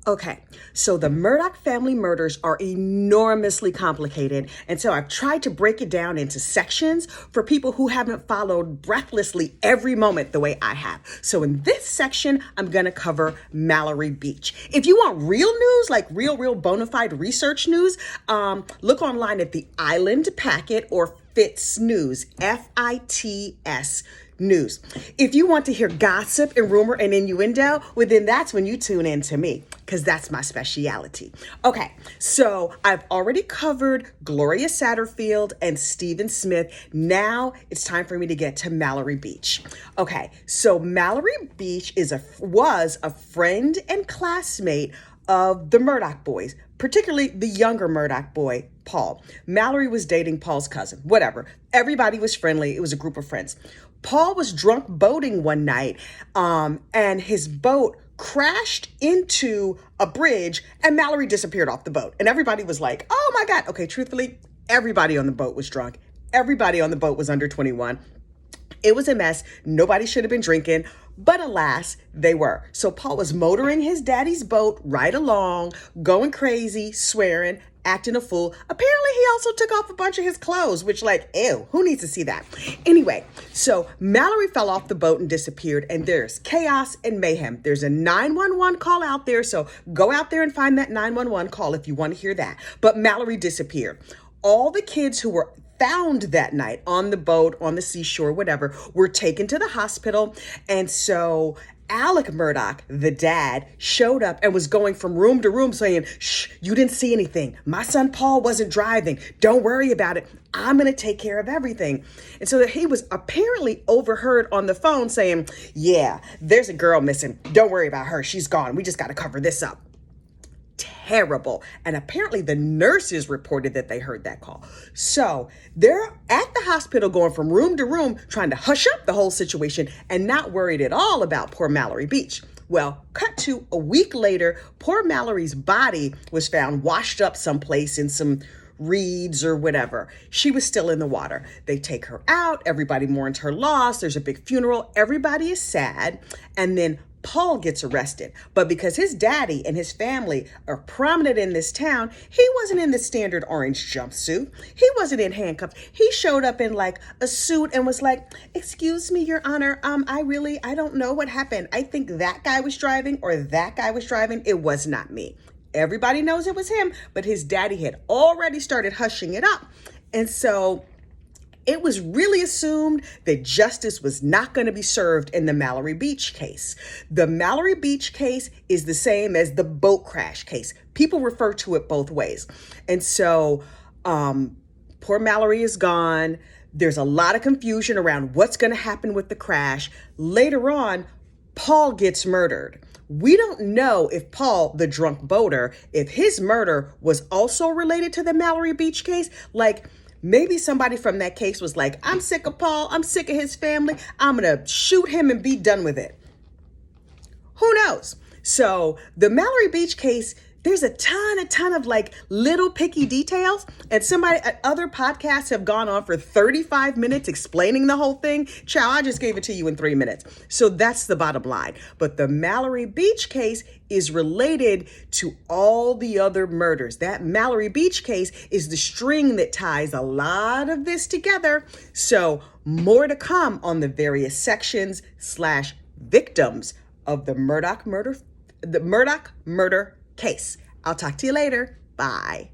Okay, so the Murdaugh family murders are enormously complicated, and so I've tried to break it down into sections for people who haven't followed breathlessly every moment the way I have. So in this section, I'm gonna cover Mallory Beach. If you want real news, like real bona fide research news, look online at the Island Packet or FITS News, FITS News. If you want to hear gossip and rumor and innuendo, well, then that's when you tune in to me, because that's my speciality. Okay, so I've already covered Gloria Satterfield and Stephen Smith. Now it's time for me to get to Mallory Beach. Okay, so Mallory Beach was a friend and classmate of the Murdaugh boys, particularly the younger Murdaugh boy, Paul. Mallory was dating Paul's cousin, whatever. Everybody was friendly. It was a group of friends. Paul was drunk boating one night, and his boat crashed into a bridge, and Mallory disappeared off the boat. And everybody was like, oh my God. Okay, truthfully, everybody on the boat was drunk. Everybody on the boat was under 21. It was a mess. Nobody should have been drinking, but alas, they were. So Paul was motoring his daddy's boat right along, going crazy, swearing, acting a fool. Apparently, he also took off a bunch of his clothes, which, like, ew, who needs to see that? Anyway, so Mallory fell off the boat and disappeared, and there's chaos and mayhem. There's a 911 call out there, so go out there and find that 911 call if you want to hear that. But Mallory disappeared. All the kids who were found that night on the boat, on the seashore, whatever, were taken to the hospital. And so Alec Murdaugh, the dad, showed up and was going from room to room saying, shh, you didn't see anything. My son Paul wasn't driving. Don't worry about it. I'm going to take care of everything. And so that he was apparently overheard on the phone saying, yeah, there's a girl missing. Don't worry about her. She's gone. We just got to cover this up. Terrible. And apparently the nurses reported that they heard that call. So they're at the hospital going from room to room trying to hush up the whole situation and not worried at all about poor Mallory Beach. Well, cut to a week later, poor Mallory's body was found washed up someplace in some reeds or whatever. She was still in the water. They take her out. Everybody mourns her loss. There's a big funeral. Everybody is sad. And then Paul gets arrested, but because his daddy and his family are prominent in this town, he wasn't in the standard orange jumpsuit. He wasn't in handcuffs. He showed up in like a suit and was like, excuse me, Your Honor, I don't know what happened. I think that guy was driving or that guy was driving. It was not me. Everybody knows it was him, but his daddy had already started hushing it up. And so it was really assumed that justice was not going to be served in the Mallory Beach case. The Mallory Beach case is the same as the boat crash case. People refer to it both ways. And so poor Mallory is gone. There's a lot of confusion around what's going to happen with the crash. Later on, Paul gets murdered. We don't know if Paul, the drunk boater, if his murder was also related to the Mallory Beach case. Like, maybe somebody from that case was like, I'm sick of Paul. I'm sick of his family. I'm going to shoot him and be done with it. Who knows? So the Mallory Beach case, there's a ton of like little picky details. And other podcasts have gone on for 35 minutes explaining the whole thing. Chow, I just gave it to you in 3 minutes. So that's the bottom line. But the Mallory Beach case is related to all the other murders. That Mallory Beach case is the string that ties a lot of this together. So more to come on the various sections / victims of the Murdaugh murder case. I'll talk to you later. Bye.